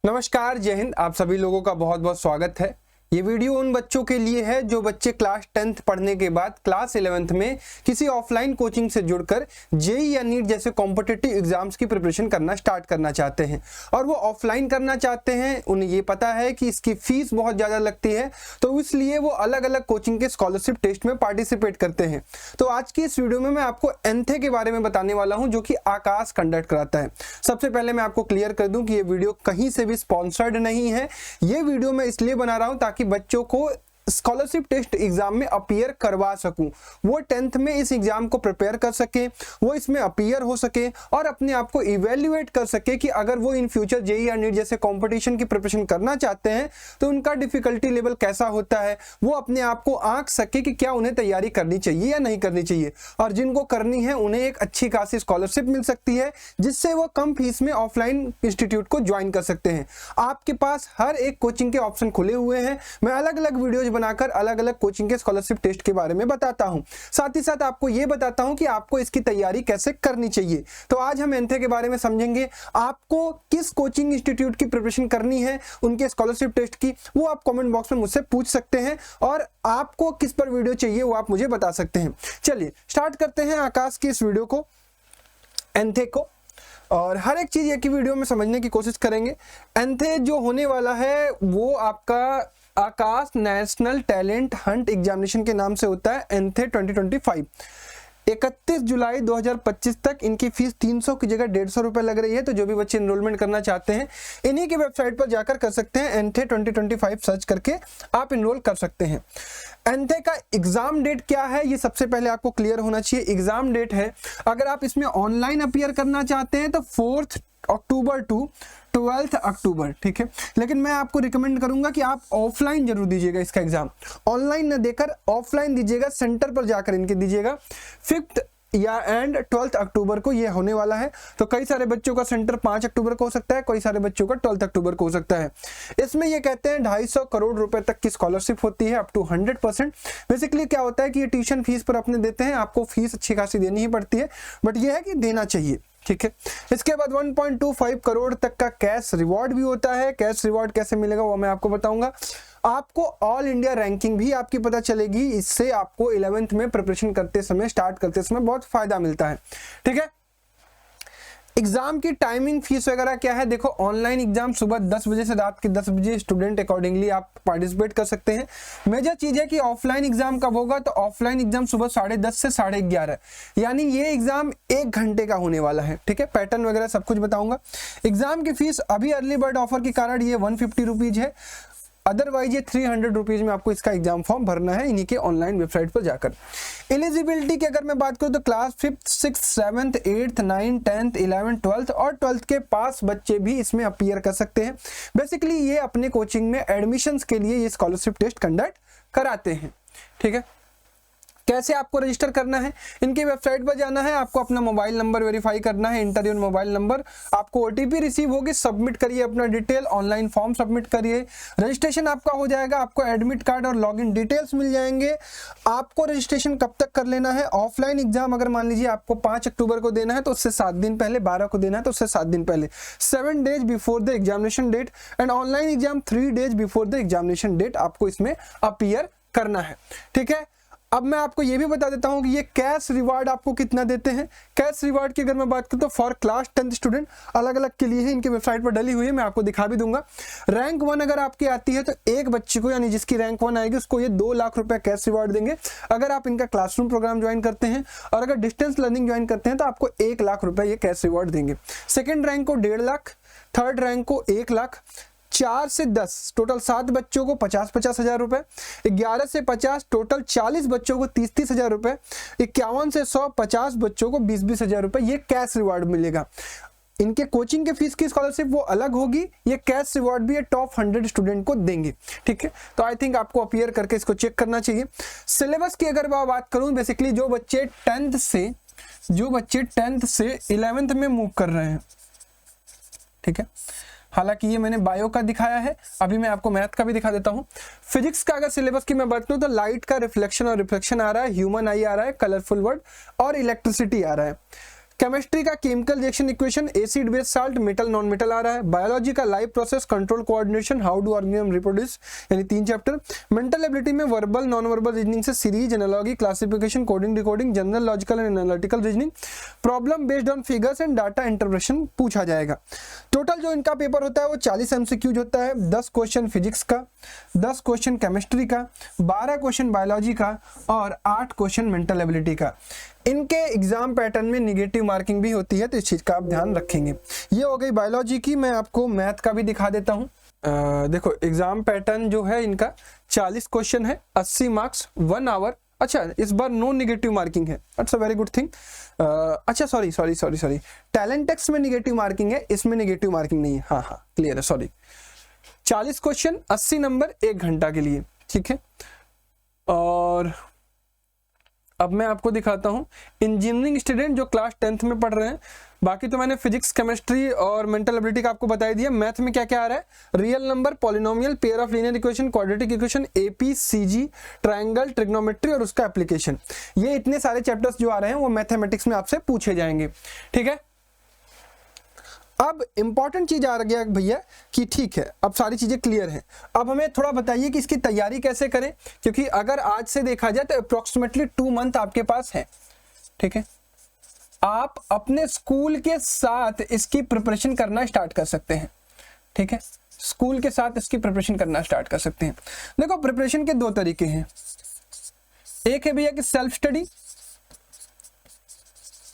नमस्कार, जय हिंद। आप सभी लोगों का बहुत बहुत स्वागत है। ये वीडियो उन बच्चों के लिए है जो बच्चे क्लास 10th पढ़ने के बाद क्लास 11th में किसी ऑफलाइन कोचिंग से जुड़कर जेईई या नीट जैसे कॉम्पिटिटिव एग्जाम्स की प्रिपरेशन करना स्टार्ट करना चाहते हैं और वो ऑफलाइन करना चाहते हैं। उन्हें ये पता है कि इसकी फीस बहुत ज़्यादा लगती है, तो इसलिए वो अलग अलग कोचिंग के स्कॉलरशिप टेस्ट में पार्टिसिपेट करते हैं। तो आज की इस वीडियो में मैं आपको एंथे के बारे में बताने वाला हूँ, जो कि आकाश कंडक्ट कराता है। सबसे पहले मैं आपको क्लियर कर दूं कि ये वीडियो कहीं से भी स्पॉन्सर्ड नहीं है। ये वीडियो मैं इसलिए बना रहा हूँ ताकि बच्चों को स्कॉलरशिप टेस्ट एग्जाम में अपीयर करवा सकूं, वो 10th में इस एग्जाम को प्रिपेयर कर सके, वो इसमें अपीयर हो सके और अपने आप को इवेल्युएट कर सके कि अगर वो इन फ्यूचर जेईई या नीट जैसे कंपटीशन की प्रिपरेशन करना चाहते हैं तो उनका डिफिकल्टी लेवल कैसा होता है, वो अपने आप को आंक सके कि क्या उन्हें तैयारी करनी चाहिए या नहीं करनी चाहिए। और जिनको करनी है उन्हें एक अच्छी खासी स्कॉलरशिप मिल सकती है, जिससे वो कम फीस में ऑफलाइन इंस्टीट्यूट को ज्वाइन कर सकते हैं। आपके पास हर एक कोचिंग के ऑप्शन खुले हुए हैं। मैं अलग अलग वीडियोज बनाकर अलग अलग कोचिंग के स्कॉलरशिप टेस्ट के बारे में बताता हूं। साथ ही साथ आपको यह बताता हूं कि आपको इसकी तैयारी कैसे करनी चाहिए। तो आज हम एंथे के बारे में समझेंगे। आपको किस कोचिंग इंस्टीट्यूट की प्रिपरेशन करनी है, उनके स्कॉलरशिप टेस्ट की, वो आप कमेंट बॉक्स में मुझसे पूछ सकते हैं और आपको किस पर वीडियो चाहिए वो आप मुझे बता सकते हैं। चलिए स्टार्ट करते हैं आकाश की इस वीडियो को, एंथे को, और हर एक चीज एक ही वीडियो में समझने की कोशिश करेंगे। एंथे जो होने वाला है वो आपका आकाश नेशनल टैलेंट हंट एग्जामिनेशन के नाम से होता है, एंथे 2025। 31 जुलाई 2025 तक इनकी फीस 300 की जगह 150 रुपए लग रही है। तो जो भी बच्चे एनरोलमेंट करना चाहते हैं इन्हीं की वेबसाइट पर जाकर कर सकते हैं। एंथे 2025 सर्च करके आप एनरोल कर सकते हैं। एंथे का एग्जाम डेट क्या है ये सबसे पहले आपको क्लियर होना चाहिए। एग्जाम डेट है, अगर आप इसमें ऑनलाइन अपीयर करना चाहते हैं तो 4 अक्टूबर टू 12 अक्टूबर, ठीक है। लेकिन मैं आपको रिकमेंड करूंगा कि आप ऑफलाइन जरूर दीजिएगा इसका एग्जाम। ऑनलाइन न देकर ऑफलाइन दीजिएगा, सेंटर पर जाकर इनके दीजिएगा। 5th या एंड 12 अक्टूबर को ये होने वाला है। तो कई सारे बच्चों का सेंटर 5 अक्टूबर को हो सकता है, कई सारे बच्चों का 12 अक्टूबर को हो सकता है। इसमें ये कहते हैं 250 करोड़ रुपए तक की स्कॉलरशिप होती है, अप टू 100%। बेसिकली क्या होता है कि ये ट्यूशन फीस पर अपने देते हैं, आपको फीस अच्छी खासी देनी ही पड़ती है, बट ये है कि देना चाहिए, ठीक है। इसके बाद 1.25 करोड़ तक का कैश रिवॉर्ड भी होता है। कैश रिवॉर्ड कैसे मिलेगा वो मैं आपको बताऊंगा। आपको ऑल इंडिया रैंकिंग भी आपकी पता चलेगी। इससे आपको 11th में प्रिपरेशन करते समय, स्टार्ट करते समय बहुत फायदा मिलता है, ठीक है। एग्जाम की टाइमिंग, फीस वगैरह क्या है, देखो ऑनलाइन एग्जाम सुबह 10 बजे से रात के 10 बजे, स्टूडेंट अकॉर्डिंगली आप पार्टिसिपेट कर सकते हैं। मेजर चीज है कि ऑफलाइन एग्जाम कब होगा, तो ऑफलाइन एग्जाम सुबह 10:30 से 11:30, यानी ये एग्जाम 1 घंटे का होने वाला है, ठीक है। पैटर्न वगैरह सब कुछ बताऊंगा। एग्जाम की फीस अभी अर्ली बर्ड ऑफर के कारण ये 150 रुपीज है, अदरवाइज ये 300 रुपीज में आपको इसका एग्जाम फॉर्म भरना है इन्हीं के ऑनलाइन वेबसाइट पर जाकर। एलिजिबिलिटी की अगर मैं बात करूं तो class 5th 6th 7th 8th 9th 10th 11th 12th और 12th के पास बच्चे भी इसमें अपीयर कर सकते हैं। बेसिकली ये अपने कोचिंग में एडमिशंस के लिए ये स्कॉलरशिप टेस्ट कंडक्ट कराते हैं, ठीक है। कैसे आपको रजिस्टर करना है, इनकी वेबसाइट पर जाना है, आपको अपना मोबाइल नंबर वेरीफाई करना है, इंटर योर मोबाइल नंबर, आपको ओटीपी रिसीव होगी, सबमिट करिए अपना डिटेल, ऑनलाइन फॉर्म सबमिट करिए, रजिस्ट्रेशन आपका हो जाएगा, आपको एडमिट कार्ड और लॉगिन डिटेल्स मिल जाएंगे। आपको रजिस्ट्रेशन कब तक कर लेना है, ऑफलाइन एग्जाम अगर मान लीजिए आपको 5 अक्टूबर को देना है तो उससे 7 दिन पहले, 12 को देना है तो उससे 7 दिन पहले, 7 days before the examination date, and online exam 3 days before the examination date आपको इसमें अपीयर करना है, ठीक है। अब मैं आपको ये भी बता देता हूं कि ये कैश रिवार्ड आपको कितना देते हैं। कैश रिवार्ड की अगर मैं बात करूं तो फॉर क्लास 10th स्टूडेंट अलग अलग के लिए है, इनकी वेबसाइट पर डली हुई है, मैं आपको दिखा भी दूंगा। रैंक 1 अगर आपकी आती है तो एक बच्चे को, यानी जिसकी रैंक 1 आएगी उसको ये 2 लाख रुपए कैश रिवार्ड देंगे अगर आप इनका क्लासरूम प्रोग्राम ज्वाइन करते हैं, और अगर डिस्टेंस लर्निंग ज्वाइन करते हैं तो आपको 1 लाख रुपए ये कैश रिवार्ड देंगे। सेकेंड रैंक को 1.5 लाख, थर्ड रैंक को 1 लाख, 4 से 10 टोटल 7 बच्चों को 50-50 हजार रुपए, 11 से 50 टोटल 40 बच्चों को 30-30 हजार रुपए, 51 से 100 50 बच्चों को 20-20 हजार रुपए ये कैश रिवार्ड मिलेगा। इनके कोचिंग के फीस की स्कॉलरशिप वो अलग होगी, ये कैश रिवार्ड भी ये टॉप 100 स्टूडेंट को देंगे, ठीक है। तो आई थिंक आपको अपीयर करके इसको चेक करना चाहिए। सिलेबस की अगर मैं बात करूं, बेसिकली जो बच्चे 10th से 11th में मूव कर रहे हैं, ठीक है। हालांकि ये मैंने बायो का दिखाया है, अभी मैं आपको मैथ का भी दिखा देता हूँ। फिजिक्स का अगर सिलेबस की मैं बात करूँ तो लाइट का रिफ्लेक्शन और रिफ्लेक्शन आ रहा है, ह्यूमन आई आ रहा है, कलरफुल वर्ड और इलेक्ट्रिसिटी आ रहा है। केमिस्ट्री का chemical reaction equation, acid base salt, metal non metal आ रहा है। बायोलॉजी का life process, control coordination, how do organism reproduce, यानी 3 चैप्टर। मेंटल एबिलिटी में वर्बल नॉन वर्बल रीजनिंग से series, analogy, classification, coding decoding, general logical and analytical reasoning, problem based on figures and data interpretation पूछा जाएगा। Total जो इनका paper होता है वो 40 MCQ होता है। 10 क्वेश्चन फिजिक्स का, 10 क्वेश्चन केमिस्ट्री का, 12 क्वेश्चन बायोलॉजी का और 8 क्वेश्चन मेंटल एबिलिटी का। इनके एग्जाम पैटर्न में नेगेटिव मार्किंग भी होती है, तो इस चीज का आप ध्यान रखेंगे। ये हो गई बायोलॉजी की। मैं आपको मैथ का भी दिखा देता हूँ। देखो एग्जाम पैटर्न जो है इनका 40 क्वेश्चन है, 80 मार्क्स, 1 आवर। अच्छा, इस बार नो नेगेटिव मार्किंग है, it's a very good thing. अच्छा सॉरी, टैलेंट टेक्स्ट में नेगेटिव मार्किंग है, इसमें नेगेटिव मार्किंग नहीं है। हाँ क्लियर है, सॉरी। 40 क्वेश्चन, 80 नंबर, 1 घंटा के लिए, ठीक है। और अब मैं आपको दिखाता हूं इंजीनियरिंग स्टूडेंट जो क्लास 10th में पढ़ रहे हैं। बाकी तो मैंने फिजिक्स, केमिस्ट्री और मेंटल एबिलिटी का आपको बता दिया। मैथ में क्या क्या आ रहा है, real number, polynomial, pair of linear equation, quadratic equation, AP, CG, triangle, trigonometry और उसका एप्लीकेशन। ये इतने सारे चैप्टर्स जो आ रहे हैं वो मैथमेटिक्स में आपसे पूछे जाएंगे, ठीक है। अब इंपॉर्टेंट चीज आ गया भैया कि ठीक है, अब सारी चीजें क्लियर हैं। अब हमें थोड़ा बताइए कि इसकी तैयारी कैसे करें, क्योंकि अगर आज से देखा जाए तो अप्रोक्सीमेटली 2 मंथ आपके पास है, ठीक है। आप अपने स्कूल के साथ इसकी प्रिपरेशन करना स्टार्ट कर सकते हैं, ठीक है। स्कूल के साथ इसकी प्रिपरेशन करना स्टार्ट कर सकते हैं। देखो प्रिपरेशन के 2 तरीके हैं। एक है भैया कि सेल्फ स्टडी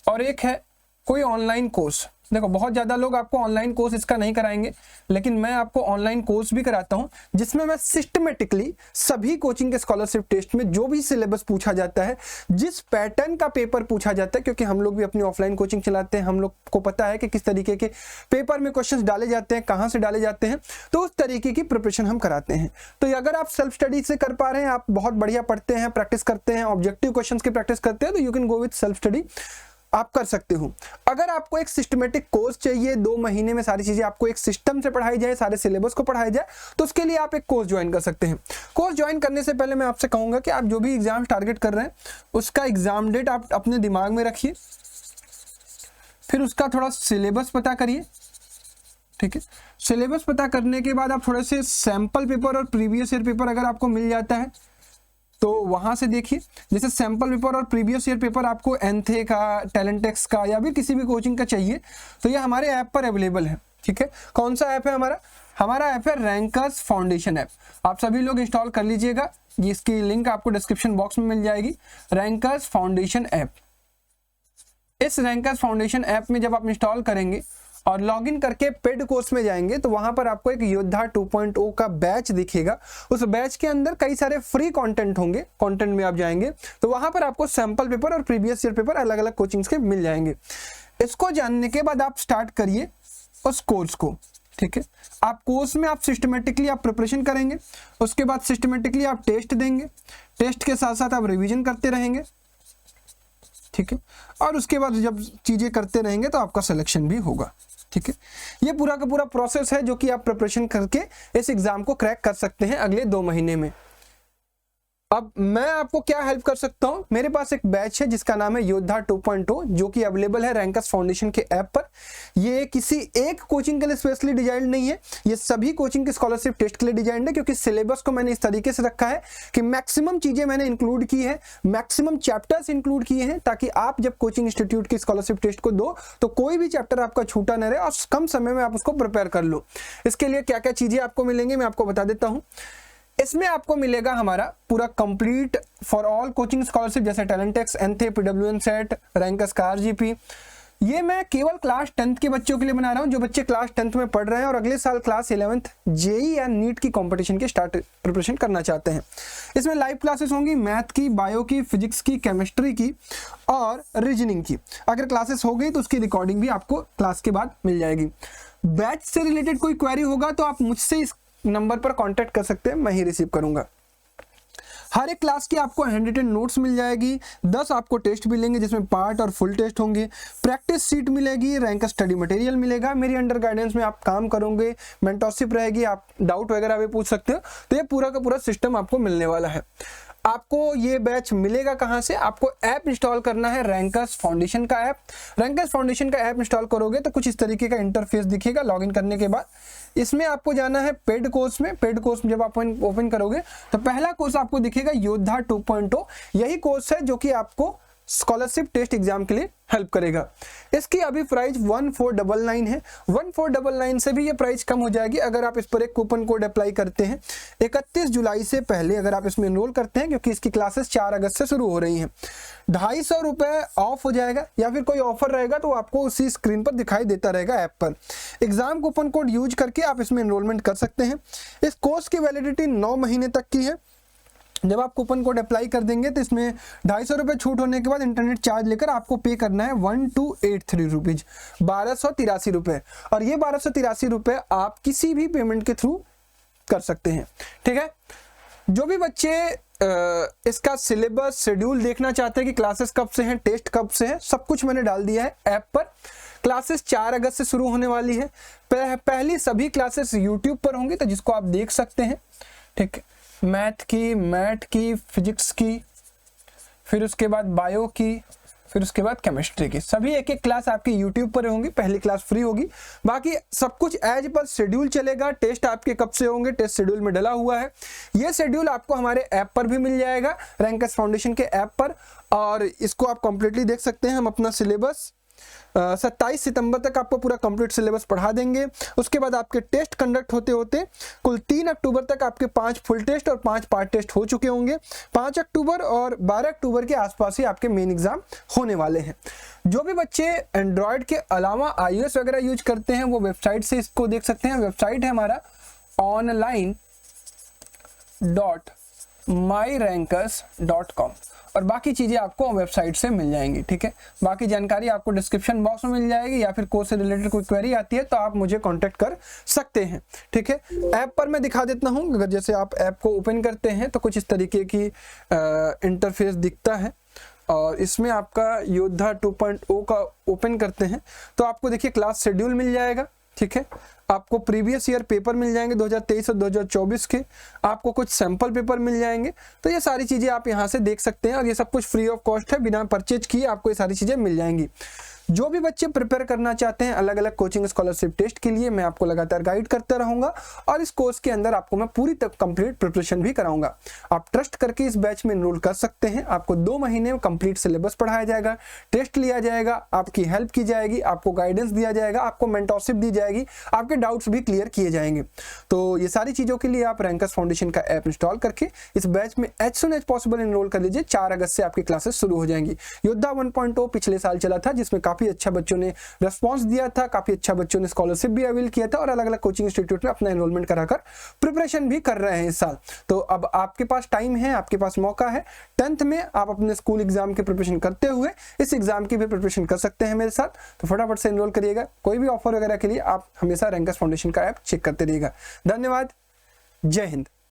और एक है कोई ऑनलाइन कोर्स। देखो बहुत ज्यादा लोग आपको ऑनलाइन कोर्स इसका नहीं कराएंगे, लेकिन मैं आपको ऑनलाइन कोर्स भी कराता हूं जिसमें मैं सिस्टमेटिकली सभी कोचिंग के स्कॉलरशिप टेस्ट में जो भी सिलेबस पूछा जाता है, जिस पैटर्न का पेपर पूछा जाता है, क्योंकि हम लोग भी अपनी ऑफलाइन कोचिंग चलाते हैं, हम लोग को पता है कि किस तरीके के पेपर में क्वेश्चंस डाले जाते हैं, कहां से डाले जाते हैं, तो उस तरीके की प्रिपरेशन हम कराते हैं। तो अगर आप सेल्फ स्टडी से कर पा रहे हैं, आप बहुत बढ़िया पढ़ते हैं, प्रैक्टिस करते हैं, ऑब्जेक्टिव क्वेश्चंस की प्रैक्टिस करते हैं, तो you can go with self study, आप कर सकते हो। अगर आपको एक सिस्टमेटिक कोर्स चाहिए, 2 महीने में सारी चीजें आपको एक सिस्टम से पढ़ाई जाए, सारे सिलेबस को पढ़ाया जाए, तो उसके लिए आप एक कोर्स ज्वाइन कर सकते हैं। कोर्स ज्वाइन करने से पहले मैं आपसे कहूंगा कि आप जो भी एग्जाम टारगेट कर रहे हैं उसका एग्जाम डेट आप अपने दिमाग में रखिए, फिर उसका थोड़ा सिलेबस पता करिए, ठीक है। सिलेबस पता करने के बाद आप थोड़े से सैंपल पेपर और प्रीवियस ईयर पेपर अगर आपको मिल जाता है तो वहां से देखिए। जैसे सैंपल पेपर और प्रीवियस ईयर पेपर आपको एनथे का, टैलेंटेक्स का या फिर किसी भी कोचिंग का चाहिए तो ये हमारे ऐप पर अवेलेबल है, ठीक है। कौन सा ऐप है हमारा ऐप है रैंकर्स फाउंडेशन ऐप। आप सभी लोग इंस्टॉल कर लीजिएगा, इसकी लिंक आपको डिस्क्रिप्शन बॉक्स में मिल जाएगी। रैंकर्स फाउंडेशन ऐप, इस रैंकर्स फाउंडेशन ऐप में जब आप इंस्टॉल करेंगे और लॉगिन करके पेड कोर्स में जाएंगे तो वहां पर आपको एक योद्धा 2.0 का बैच दिखेगा। उस बैच के अंदर कई सारे फ्री कंटेंट होंगे, कंटेंट में आप जाएंगे तो वहां पर आपको सैंपल पेपर और प्रीवियस ईयर पेपर अलग अलग कोचिंग्स के मिल जाएंगे। इसको जानने के बाद आप स्टार्ट करिए उस कोर्स को, ठीक है। आप कोर्स में आप सिस्टमेटिकली आप प्रिपरेशन करेंगे, उसके बाद सिस्टमेटिकली आप टेस्ट देंगे, टेस्ट के साथ साथ आप रिविजन करते रहेंगे, ठीक है। और उसके बाद जब चीजें करते रहेंगे तो आपका सिलेक्शन भी होगा, ठीक है। ये पूरा का पूरा प्रोसेस है जो कि आप प्रिपरेशन करके इस एग्जाम को क्रैक कर सकते हैं अगले 2 महीने में। अब मैं आपको क्या हेल्प कर सकता हूं, मेरे पास एक बैच है जिसका नाम है योद्धा 2.0 जो कि अवेलेबल है रैंकर्स फाउंडेशन के ऐप पर। ये किसी एक कोचिंग के लिए स्पेशली डिजाइन नहीं है, ये सभी कोचिंग के स्कॉलरशिप टेस्ट के लिए डिजाइन है, क्योंकि सिलेबस को मैंने इस तरीके से रखा है कि मैक्सिमम चीजें मैंने इंक्लूड की है, मैक्सिमम चैप्टर्स इंक्लूड किए हैं, ताकि आप जब कोचिंग इंस्टीट्यूट की स्कॉलरशिप टेस्ट को दो तो कोई भी चैप्टर आपका छूटा न रहे और कम समय में आप उसको प्रिपेयर कर लो। इसके लिए क्या क्या चीजें आपको मिलेंगी मैं आपको बता देता हूं। इसमें आपको मिलेगा हमारा पूरा complete for all coaching scholarship, जैसे टैलेंटेक्स, एनथे, पीडब्ल्यूएन सेट, रैंकर्स का आरजीपी। ये मैं केवल क्लास 10th के बच्चों के लिए बना रहा हूं, जो बच्चे क्लास 10th में पढ़ रहे हैं और अगले साल क्लास 11th जेई या नीट की कंपटीशन के स्टार्ट प्रिपरेशन करना चाहते हैं। इसमें लाइव क्लासेस होंगी मैथ की, बायो की, फिजिक्स की, केमिस्ट्री की और रीजनिंग की। अगर क्लासेस हो गई तो उसकी रिकॉर्डिंग भी आपको क्लास के बाद मिल जाएगी। बैच से रिलेटेड कोई क्वेरी होगा तो आप मुझसे इस नंबर पर कांटेक्ट कर सकते हैं, मैं ही रिसीव करूंगा। हर एक क्लास की आपको हैंड रिटन नोट्स मिल जाएगी, 10 आपको टेस्ट मिलेंगे जिसमें पार्ट और फुल टेस्ट होंगे, प्रैक्टिस सीट मिलेगी, रैंक स्टडी मटेरियल मिलेगा, मेरी अंडर गाइडेंस में आप काम करोगे, मेंटरशिप रहेगी, आप डाउट वगैरह भी पूछ सकते हो। तो ये पूरा का पूरा सिस्टम आपको मिलने वाला है। आपको ये बैच मिलेगा कहाँ से? आपको ऐप इंस्टॉल करना है रैंकर्स फाउंडेशन का ऐप। रैंकर्स फाउंडेशन का ऐप इंस्टॉल करोगे तो कुछ इस तरीके का इंटरफेस दिखेगा लॉगिन करने के बाद। इसमें आपको जाना है पेड कोर्स में। पेड कोर्स जब आप ओपन करोगे तो पहला कोर्स आपको दिखेगा योद्धा 2.0। यही कोर्स है जो कि आपको स्कॉलरशिप टेस्ट एग्जाम के लिए हेल्प करेगा। इसकी अभी प्राइस 1499 है। 1499 से भी ये प्राइस कम हो जाएगी अगर आप इस पर एक कूपन कोड अप्लाई करते हैं 31 जुलाई से पहले, अगर आप इसमें एनरोल करते हैं, क्योंकि इसकी क्लासेस 4 अगस्त से शुरू हो रही हैं। 250 रुपये ऑफ हो जाएगा, या फिर कोई ऑफर रहेगा तो आपको उसी स्क्रीन पर दिखाई देता रहेगा ऐप पर। एग्जाम कूपन कोड यूज करके आप इसमें एनरोलमेंट कर सकते हैं। इस कोर्स की वैलिडिटी 9 महीने तक की है। जब आप कूपन कोड अप्लाई कर देंगे तो इसमें 250 रुपये छूट होने के बाद इंटरनेट चार्ज लेकर आपको पे करना है 1283 रुपीज, 1283 रुपये। और ये 1283 रुपये आप किसी भी पेमेंट के थ्रू कर सकते हैं, ठीक है। जो भी बच्चे इसका सिलेबस शेड्यूल देखना चाहते हैं कि क्लासेस कब से हैं, टेस्ट कब से है, सब कुछ मैंने डाल दिया है ऐप पर। क्लासेस 4 अगस्त से शुरू होने वाली है। पहली सभी क्लासेस यूट्यूब पर होंगी, तो जिसको आप देख सकते हैं, ठीक है। मैथ की, फिजिक्स की, फिर उसके बाद बायो की, फिर उसके बाद केमिस्ट्री की, सभी एक एक क्लास आपकी यूट्यूब पर होंगी। पहली क्लास फ्री होगी, बाकी सब कुछ एज पर शेड्यूल चलेगा। टेस्ट आपके कब से होंगे, टेस्ट शेड्यूल में डला हुआ है। ये शेड्यूल आपको हमारे ऐप पर भी मिल जाएगा, रैंकर्स फाउंडेशन के ऐप पर, और इसको आप कंप्लीटली देख सकते हैं। हम अपना सिलेबस 27 सितंबर तक आपको पूरा कंप्लीट सिलेबस पढ़ा देंगे। उसके बाद आपके टेस्ट कंडक्ट होते होते कुल 3 अक्टूबर तक आपके 5 फुल टेस्ट और 5 पार्ट टेस्ट हो चुके होंगे। 5 अक्टूबर और 12 अक्टूबर के आसपास ही आपके मेन एग्जाम होने वाले हैं। जो भी बच्चे एंड्रॉयड के अलावा iOS वगैरह यूज करते हैं वो वेबसाइट से इसको देख सकते हैं। वेबसाइट है हमारा online.myrankers.com, और बाकी चीज़ें आपको वेबसाइट से मिल जाएंगी, ठीक है। बाकी जानकारी आपको डिस्क्रिप्शन बॉक्स में मिल जाएगी, या फिर कोर्स से रिलेटेड कोई क्वेरी आती है तो आप मुझे कांटेक्ट कर सकते हैं, ठीक है। ऐप पर मैं दिखा देता हूँ। अगर जैसे आप ऐप को ओपन करते हैं तो कुछ इस तरीके की इंटरफेस दिखता है, और इसमें आपका योद्धा 2.0 का ओपन करते हैं तो आपको देखिए क्लास शेड्यूल मिल जाएगा, ठीक है। आपको प्रीवियस ईयर पेपर मिल जाएंगे 2023 और 2024 के, आपको कुछ सैंपल पेपर मिल जाएंगे। तो ये सारी चीज़ें आप यहाँ से देख सकते हैं, और ये सब कुछ फ्री ऑफ कॉस्ट है, बिना परचेज किए आपको ये सारी चीज़ें मिल जाएंगी। जो भी बच्चे प्रिपेयर करना चाहते हैं अलग अलग कोचिंग स्कॉलरशिप टेस्ट के लिए, मैं आपको लगातार गाइड करता रहूंगा, और इस कोर्स के अंदर आपको मैं पूरी तक कंप्लीट प्रिपरेशन भी कराऊंगा। आप ट्रस्ट करके इस बैच में एनरोल कर सकते हैं। आपको 2 महीने में कंप्लीट सिलेबस पढ़ाया जाएगा, टेस्ट लिया जाएगा, आपकी हेल्प की जाएगी, आपको गाइडेंस दिया जाएगा, आपको मेंटरशिप दी जाएगी, आपके डाउट्स भी क्लियर किए जाएंगे। तो ये सारी चीज़ों के लिए आप रैंकर्स फाउंडेशन का ऐप इंस्टॉल करके इस बैच में as soon as possible enrol कर लीजिए। 4 अगस्त से आपकी क्लासेस शुरू हो जाएंगी। योद्धा 1.0 पिछले साल चला था, जिसमें काफ़ी अच्छा बच्चों ने रेस्पॉन्स दिया था, काफी अच्छा बच्चों ने स्कॉलरशिप भी अवेल किया था, और अलग अलग कोचिंग इंस्टीट्यूट में अपना एनरोलमेंट कराकर प्रिपरेशन भी कर रहे हैं इस साल। तो अब आपके पास टाइम है, आपके पास मौका है। 10th में आप अपने स्कूल एग्जाम की प्रिपरेशन करते हुए इस एग्जाम की भी प्रिपरेशन कर सकते हैं मेरे साथ। तो फटाफट से एनरोल करिएगा। कोई भी ऑफर वगैरह के लिए आप हमेशा रैंकर्स फाउंडेशन का ऐप चेक करते रहिएगा। धन्यवाद। जय हिंद।